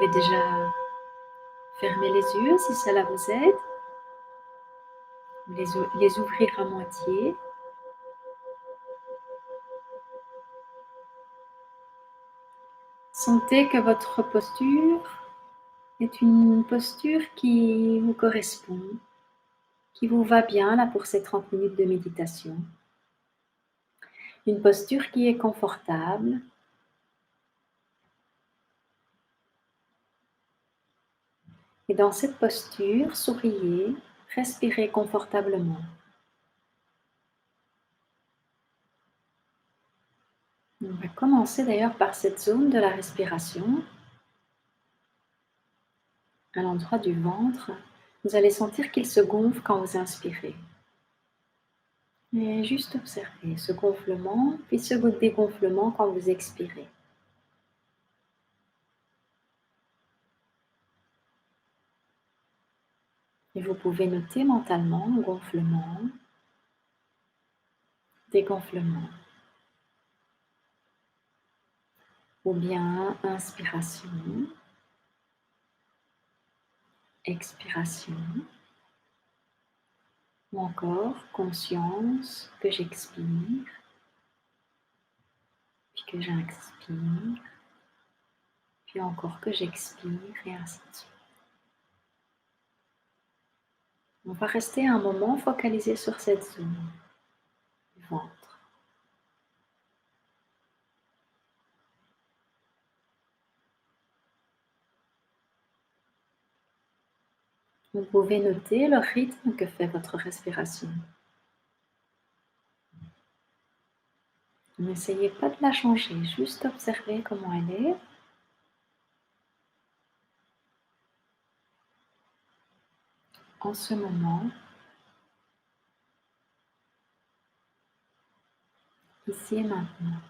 pouvez déjà fermer les yeux si cela vous aide, les ouvrir à moitié. Sentez que votre posture est une posture qui vous correspond, qui vous va bien là pour ces 30 minutes de méditation. Une posture qui est confortable. Et dans cette posture, souriez, respirez confortablement. On va commencer d'ailleurs par cette zone de la respiration. À l'endroit du ventre, vous allez sentir qu'il se gonfle quand vous inspirez. Et juste observez ce gonflement, puis ce dégonflement quand vous expirez. Et vous pouvez noter mentalement gonflement, dégonflement. Ou bien inspiration, expiration. Ou encore conscience que j'expire, puis que j'inspire, puis encore que j'expire et ainsi de suite. On va rester un moment focalisé sur cette zone du ventre. Vous pouvez noter le rythme que fait votre respiration. N'essayez pas de la changer, juste observez comment elle est. En ce moment, ici et maintenant.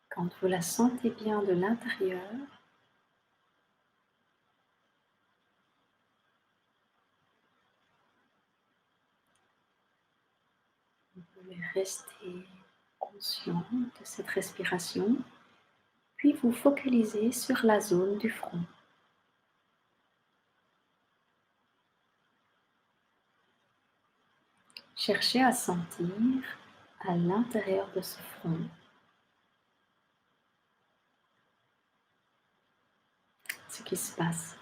Quand vous la sentez bien de l'intérieur, vous pouvez rester conscient de cette respiration, puis vous focaliser sur la zone du front. Cherchez à sentir à l'intérieur de ce front ce qui se passe.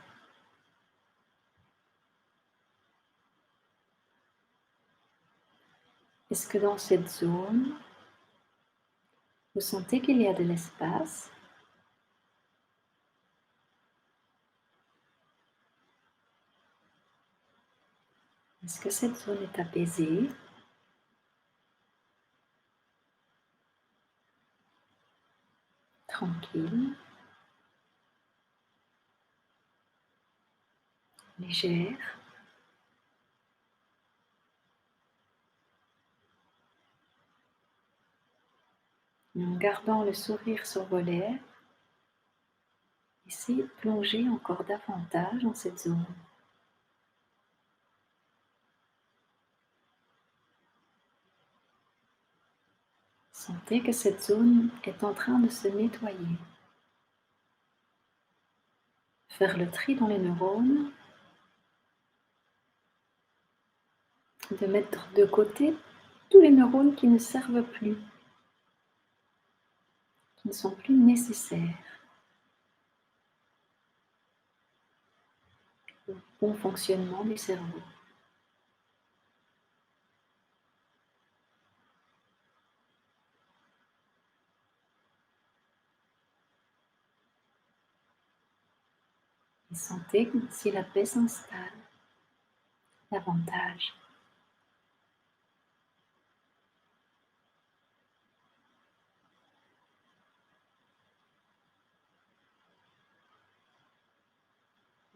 Est-ce que dans cette zone, vous sentez qu'il y a de l'espace? Est-ce que cette zone est apaisée? Tranquille? Légère? Et en gardant le sourire sur vos lèvres, essayez de plonger encore davantage dans cette zone. Sentez que cette zone est en train de se nettoyer. Faire le tri dans les neurones, de mettre de côté tous les neurones qui ne servent plus, qui ne sont plus nécessaires au bon fonctionnement du cerveau. Et sentez comme si la paix s'installe davantage.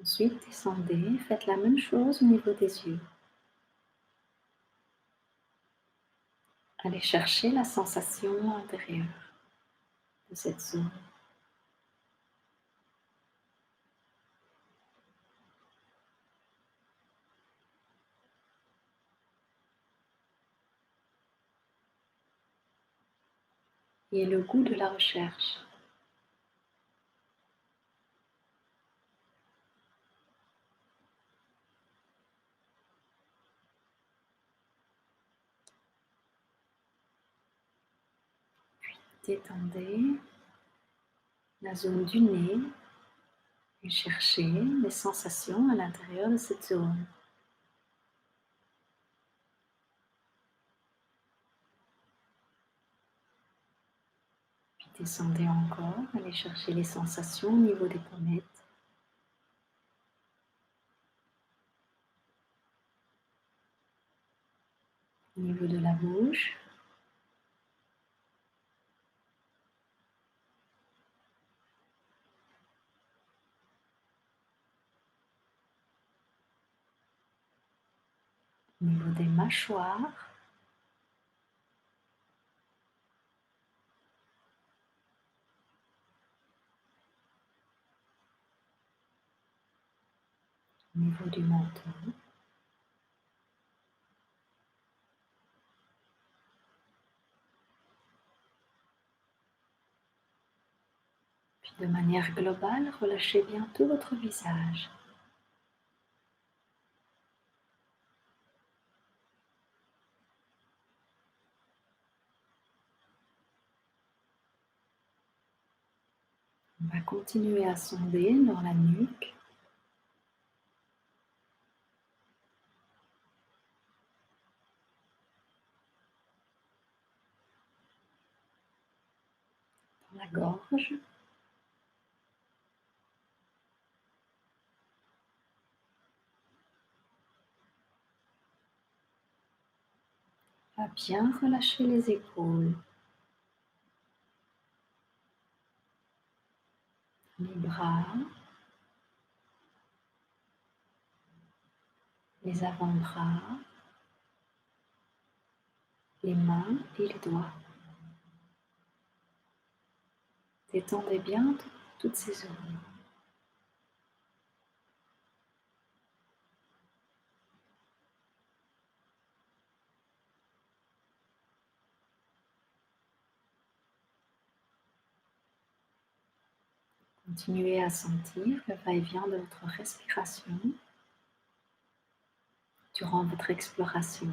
Ensuite, descendez, faites la même chose au niveau des yeux. Allez chercher la sensation intérieure de cette zone. et le goût de la recherche. Détendez la zone du nez et cherchez les sensations à l'intérieur de cette zone. Puis descendez encore, allez chercher les sensations au niveau des pommettes. Au niveau de la bouche. Au niveau des mâchoires. Au niveau du menton. Puis de manière globale, relâchez bien tout votre visage. On va continuer à sonder dans la nuque. Dans la gorge. On va bien relâcher les épaules. Les bras. Les avant-bras. Les mains et les doigts. Détendez bien toutes ces zones. Continuez à sentir le va-et-vient de votre respiration durant votre exploration.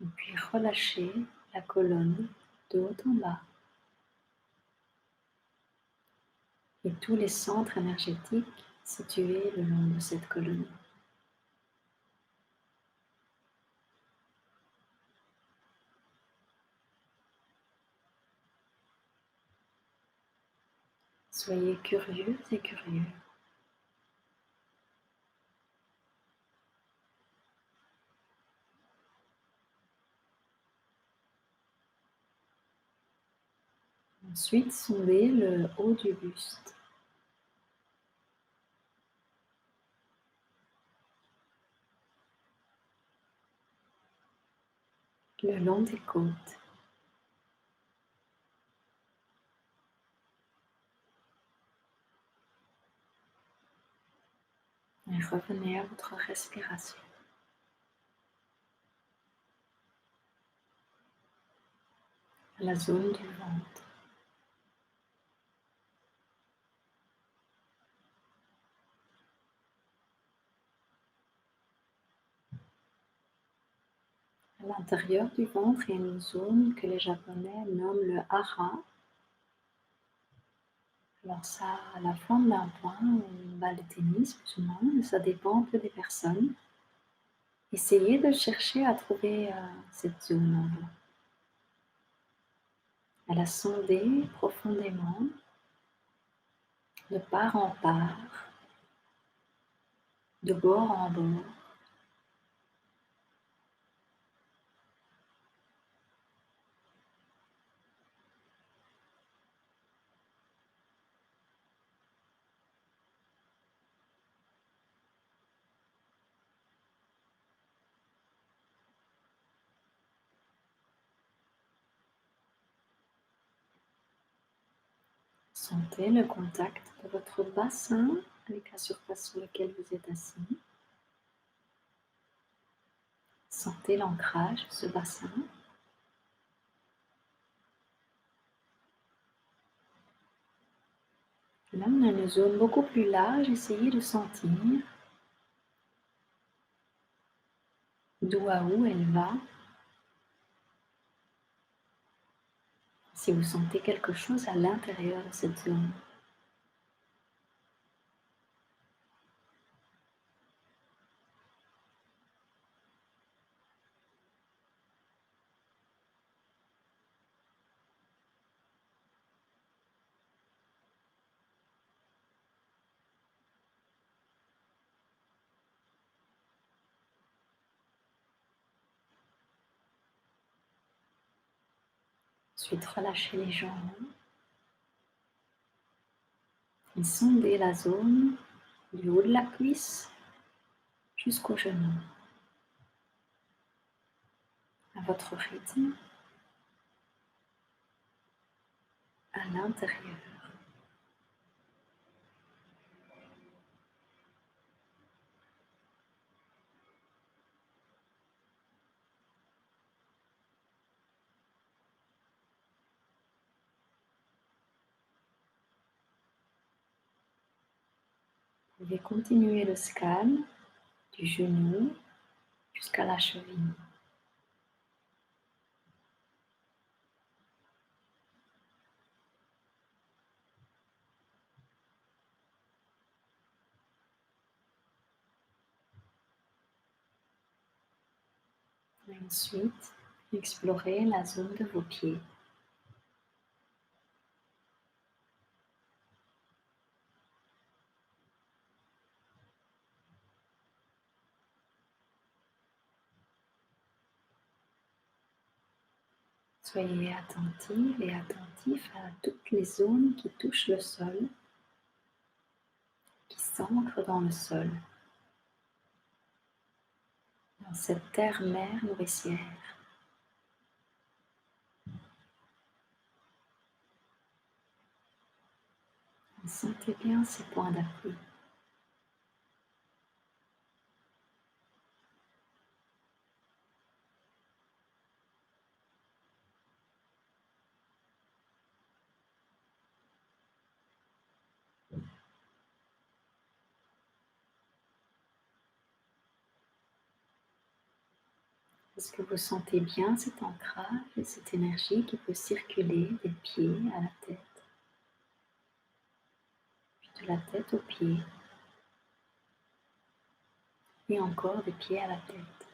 Et puis relâchez la colonne de haut en bas et tous les centres énergétiques situés le long de cette colonne. Soyez curieux et curieux. Ensuite, sondez le haut du buste. Le long des côtes. Et revenez à votre respiration. À la zone du ventre. À l'intérieur du ventre, il y a une zone que les Japonais nomment le hara. Alors ça a la forme d'un point ou une balle de tennis, plus ou moins, mais ça dépend un peu des personnes. Essayez de chercher à trouver cette zone en vous. À la sonder profondément, de part en part, de bord en bord. Sentez le contact de votre bassin avec la surface sur laquelle vous êtes assis. Sentez l'ancrage de ce bassin. Là, on a une zone beaucoup plus large. Essayez de sentir d'où à où elle va. Si vous sentez quelque chose à l'intérieur de cette zone. Ensuite, relâchez les jambes et sondez la zone du haut de la cuisse jusqu'au genou. À votre rythme, à l'intérieur. Vous pouvez continuer le scan du genou jusqu'à la cheville. Et ensuite, explorez la zone de vos pieds. Soyez attentive et attentif à toutes les zones qui touchent le sol, qui s'ancrent dans le sol, dans cette terre-mère nourricière. Sentez bien ces points d'appui. Est-ce que vous sentez bien cet ancrage et cette énergie qui peut circuler des pieds à la tête, puis de la tête aux pieds, et encore des pieds à la tête?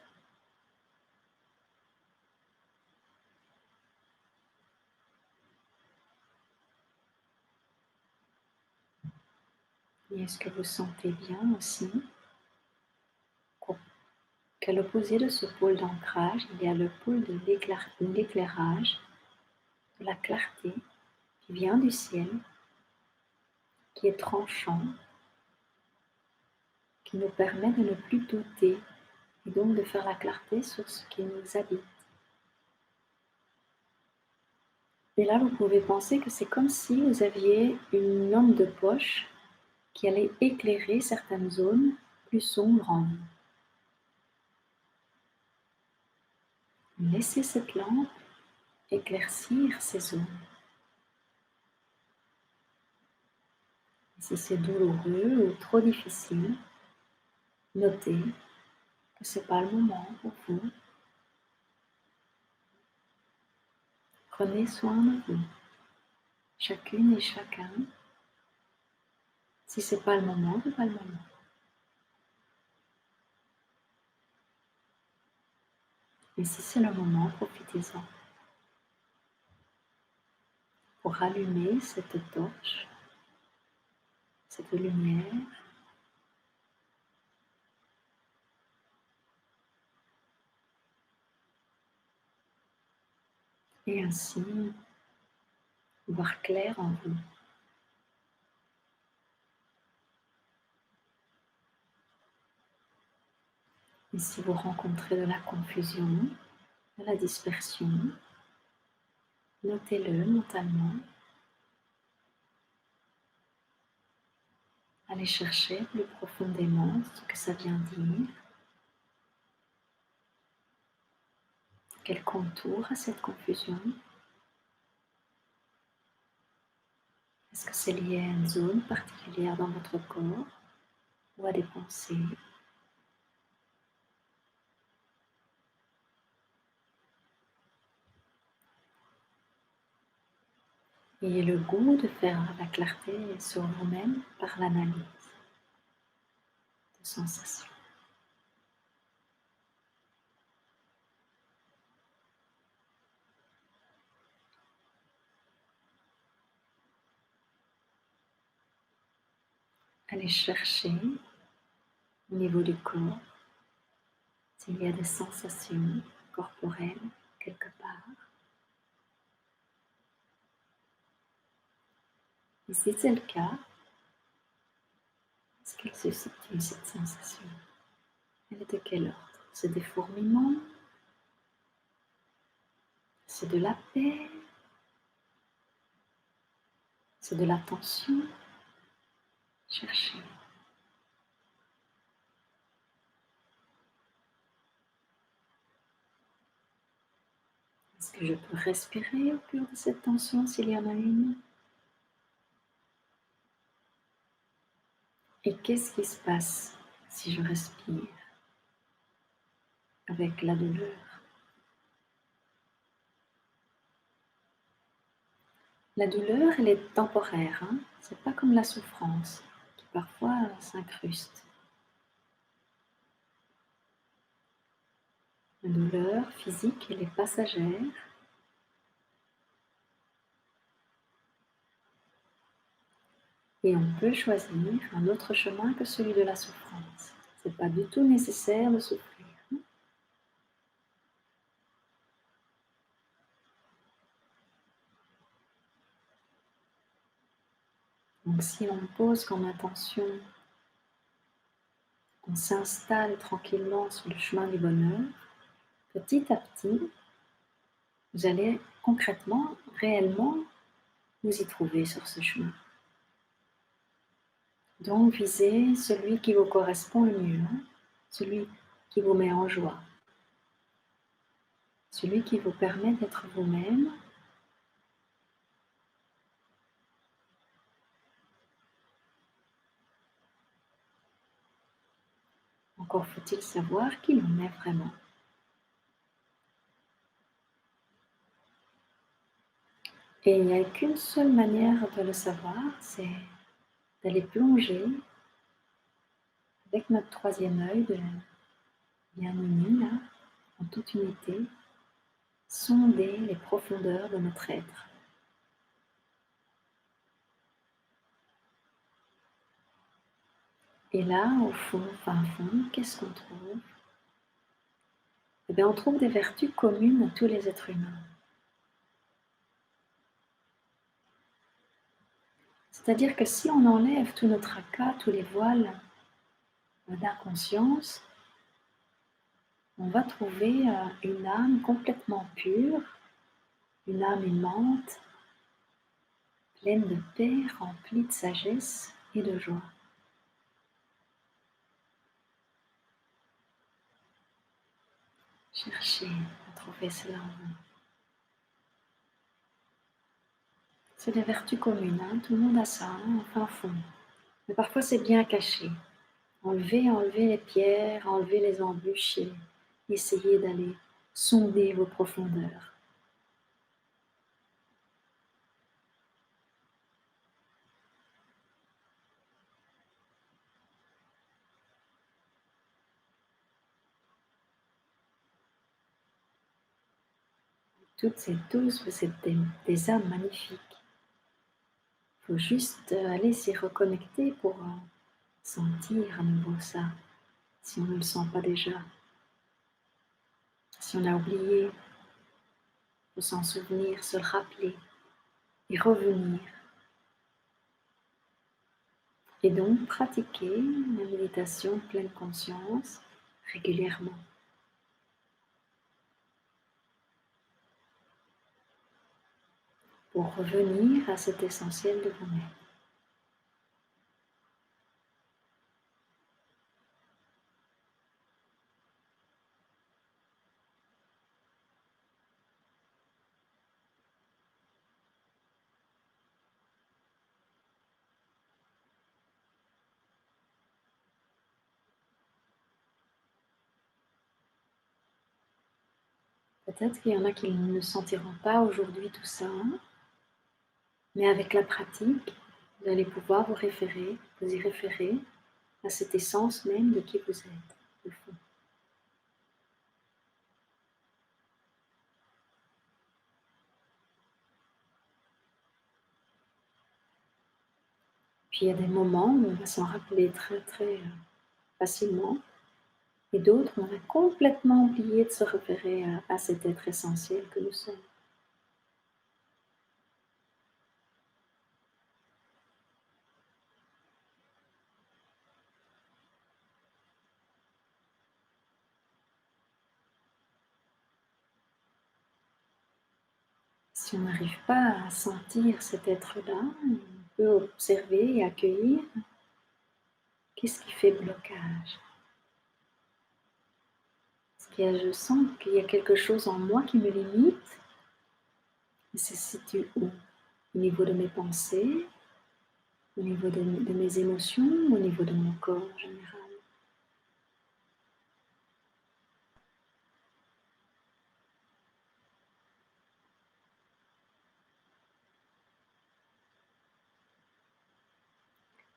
Et est-ce que vous sentez bien aussi qu'à l'opposé de ce pôle d'ancrage, il y a le pôle de l'éclairage, de la clarté qui vient du ciel, qui est tranchant, qui nous permet de ne plus douter et donc de faire la clarté sur ce qui nous habite. Et là, vous pouvez penser que c'est comme si vous aviez une lampe de poche qui allait éclairer certaines zones plus sombres en vous. Laissez cette lampe éclaircir ces zones. Et si c'est douloureux ou trop difficile, notez que ce n'est pas le moment pour vous. Prenez soin de vous, chacune et chacun. Si ce n'est pas le moment, ce n'est pas le moment. Et si c'est le moment, profitez-en pour allumer cette torche, cette lumière, et ainsi voir clair en vous. Et si vous rencontrez de la confusion, de la dispersion, notez-le mentalement Allez chercher plus profondément ce que ça vient dire. Quel contour a cette confusion? Est-ce que c'est lié à une zone particulière dans votre corps ou à des pensées? Ayez le goût de faire la clarté sur vous-même par l'analyse de sensations. Allez chercher au niveau du corps s'il y a des sensations corporelles quelque part. Et si c'est le cas, est-ce qu'elle se situe cette sensation? Elle est de quel ordre? C'est des fourmillements? C'est de la paix? C'est de la tension? Cherchez. Est-ce que je peux respirer au cœur de cette tension s'il y en a une? Et qu'est-ce qui se passe si je respire avec la douleur? La douleur, elle est temporaire, hein? C'est pas comme la souffrance qui parfois s'incruste. La douleur physique, elle est passagère. Et on peut choisir un autre chemin que celui de la souffrance. C'est pas du tout nécessaire de souffrir. Donc si on pose comme intention, on s'installe tranquillement sur le chemin du bonheur, petit à petit, vous allez concrètement, réellement, vous y trouver sur ce chemin. Donc visez celui qui vous correspond le mieux, hein, celui qui vous met en joie, celui qui vous permet d'être vous-même. Encore faut-il savoir qui l'on est vraiment. Et il n'y a qu'une seule manière de le savoir, c'est d'aller plonger avec notre troisième œil de bien uni, là, en toute unité, sonder les profondeurs de notre être. Et là, au fond, fin fond, qu'est-ce qu'on trouve? Eh bien, on trouve des vertus communes à tous les êtres humains. C'est-à-dire que si on enlève tout notre tracas, tous les voiles d'inconscience, on va trouver une âme complètement pure, une âme aimante, pleine de paix, remplie de sagesse et de joie. Cherchez à trouver cela en vous. C'est des vertus communes, hein? Tout le monde a ça, hein, au fin fond. Mais parfois c'est bien caché. Enlevez les pierres, enlevez les embûches et essayez d'aller sonder vos profondeurs. Toutes et tous, vous êtes des âmes magnifiques. Il faut juste aller s'y reconnecter pour sentir à nouveau ça, si on ne le sent pas déjà. Si on a oublié, il faut s'en souvenir, se le rappeler et revenir. Et donc pratiquer la méditation pleine conscience régulièrement. Pour revenir à cet essentiel de vous-même. Peut-être qu'il y en a qui ne sentiront pas aujourd'hui tout ça, mais avec la pratique, vous allez pouvoir vous y référer à cette essence même de qui vous êtes, au fond. Puis il y a des moments où on va s'en rappeler très très facilement, et d'autres où on a complètement oublié de se référer à cet être essentiel que nous sommes. Si on n'arrive pas à sentir cet être-là, on peut observer et accueillir qu'est-ce qui fait blocage. Je sens qu'il y a quelque chose en moi qui me limite. Il se situe où? Au niveau de mes pensées, au niveau de mes émotions, au niveau de mon corps en général.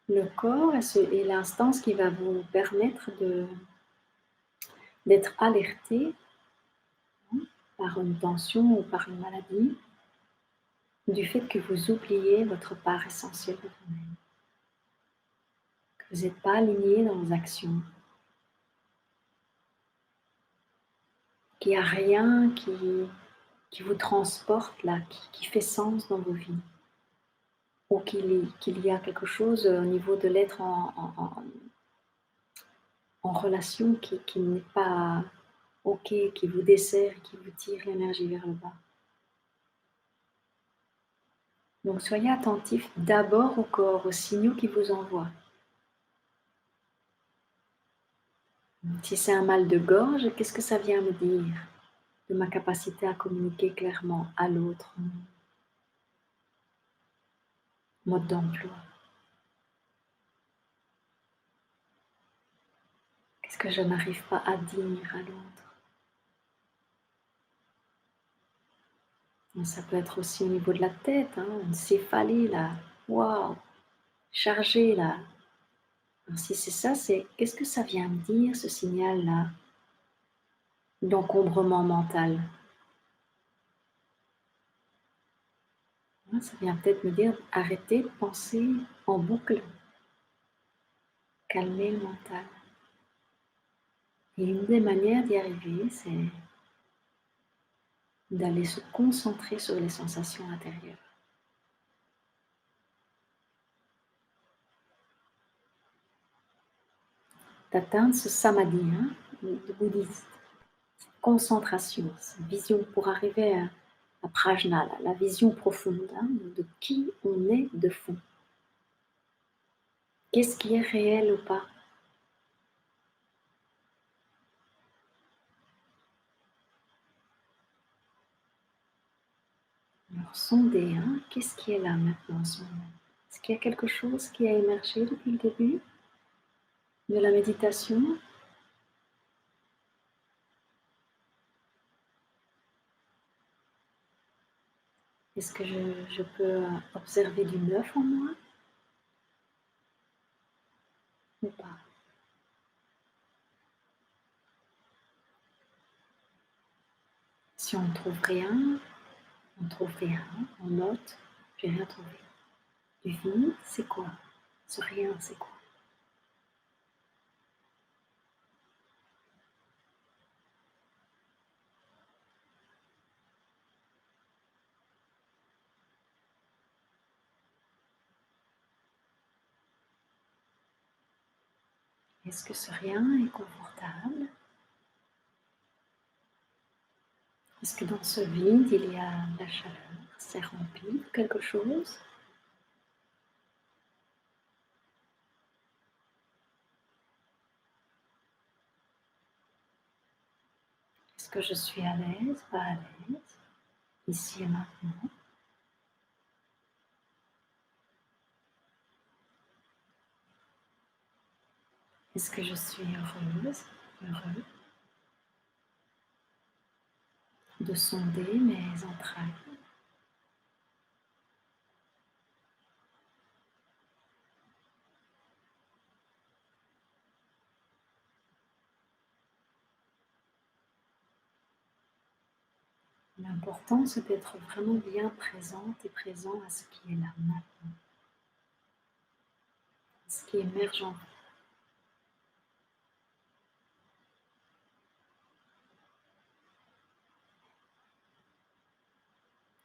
Le corps est l'instance qui va vous permettre d'être alerté par une tension ou par une maladie du fait que vous oubliez votre part essentielle de vous-même, que vous n'êtes pas aligné dans vos actions, qu'il n'y a rien qui vous transporte là, qui fait sens dans vos vies, ou qu'il y a quelque chose au niveau de l'être en relation qui n'est pas OK, qui vous dessert, qui vous tire l'énergie vers le bas. Donc soyez attentif d'abord au corps, aux signaux qu'il vous envoie. Si c'est un mal de gorge, qu'est-ce que ça vient me dire de ma capacité à communiquer clairement à l'autre? Mode d'emploi. Qu'est-ce que je n'arrive pas à dire à l'autre? Ça peut être aussi au niveau de la tête, une céphalée là, waouh, chargée là. Alors si c'est ça, c'est qu'est-ce que ça vient me dire ce signal-là d'encombrement mental? Ça vient peut-être me dire arrêtez de penser en boucle, calmer le mental. Et une des manières d'y arriver, c'est d'aller se concentrer sur les sensations intérieures. D'atteindre ce samadhi, le bouddhiste, cette concentration, cette vision pour arriver à prajna, la vision profonde de qui on est de fond. Qu'est-ce qui est réel ou pas? Alors sondez, qu'est-ce qui est là maintenant en ce moment? Est-ce qu'il y a quelque chose qui a émergé depuis le début de la méditation? Est-ce que je peux observer du neuf en moi ou pas? Si on ne trouve rien, on trouve rien, on note, j'ai rien trouvé. Du vide, c'est quoi? Ce rien, c'est quoi? Est-ce que ce rien est confortable? Est-ce que dans ce vide, il y a de la chaleur? C'est rempli de quelque chose? Est-ce que je suis à l'aise, pas à l'aise, ici et maintenant? Est-ce que je suis heureuse, heureux? de sonder mes entrailles. L'important, c'est d'être vraiment bien présente et présent à ce qui est là maintenant, ce qui émerge en vous.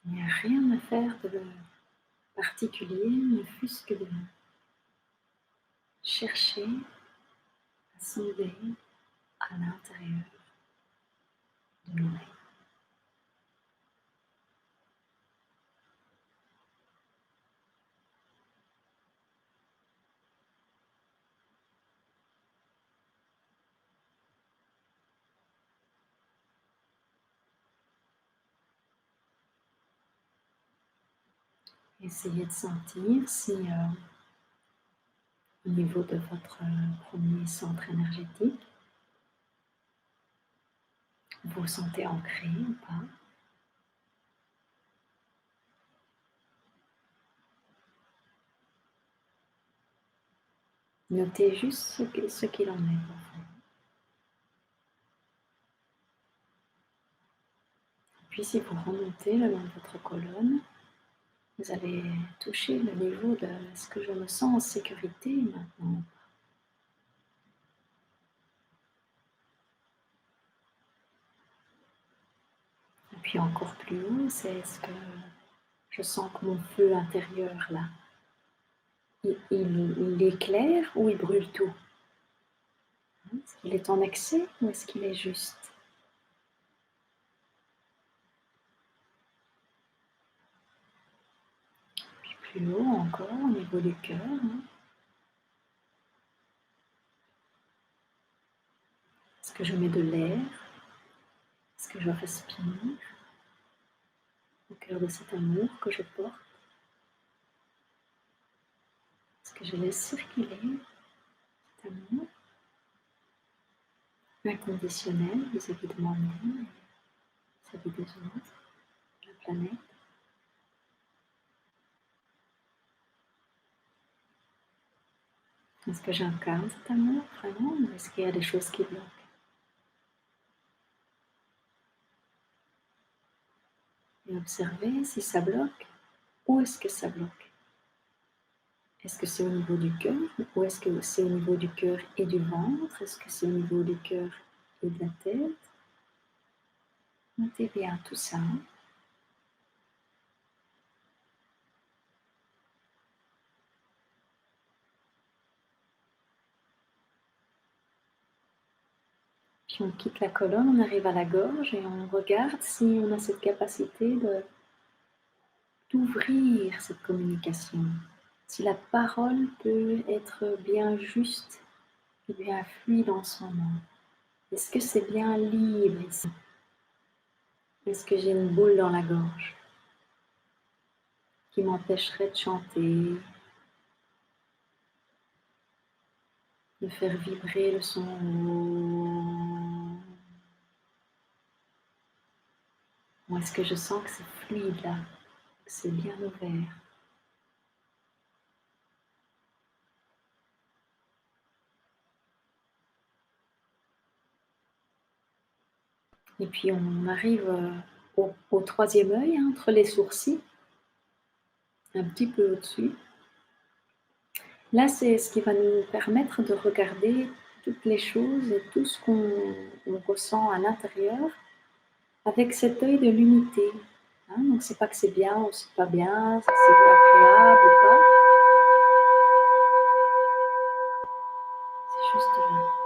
Il n'y a rien à faire de particulier, ne fût-ce que de chercher à sonder à l'intérieur de nous-mêmes. Essayez de sentir si au niveau de votre premier centre énergétique, vous vous sentez ancré ou pas. Notez juste ce qu'il en est pour vous. Puis si vous remontez le long de votre colonne, vous allez toucher le niveau de est-ce que je me sens en sécurité maintenant. Et puis encore plus haut, c'est est-ce que je sens que mon feu intérieur là, il éclaire ou il brûle tout? Est-ce qu'il est en excès ou est-ce qu'il est juste? Puis plus haut encore, au niveau du cœur. Est-ce que je mets de l'air? Est-ce que je respire au cœur de cet amour que je porte? Est-ce que je laisse circuler cet amour inconditionnel vis-à-vis de moi-même, vis-à-vis des autres, de la planète? Est-ce que j'incarne cet amour vraiment ou est-ce qu'il y a des choses qui bloquent? Et observez si ça bloque, où est-ce que ça bloque? Est-ce que c'est au niveau du cœur ou est-ce que c'est au niveau du cœur et du ventre? Est-ce que c'est au niveau du cœur et de la tête? Notez bien tout ça. Puis on quitte la colonne, on arrive à la gorge et on regarde si on a cette capacité d'ouvrir cette communication. Si la parole peut être bien juste et bien fluide en ce moment. Est-ce que c'est bien libre ici? Est-ce que j'ai une boule dans la gorge qui m'empêcherait de chanter, de faire vibrer le son? Ou est-ce que je sens que c'est fluide là, que c'est bien ouvert? Et puis on arrive au troisième œil, hein, entre les sourcils, un petit peu au-dessus. Là, c'est ce qui va nous permettre de regarder toutes les choses et tout ce qu'on ressent à l'intérieur avec cet œil de l'unité. Hein, donc, c'est pas que c'est bien ou c'est pas bien, c'est agréable ou pas. C'est juste là.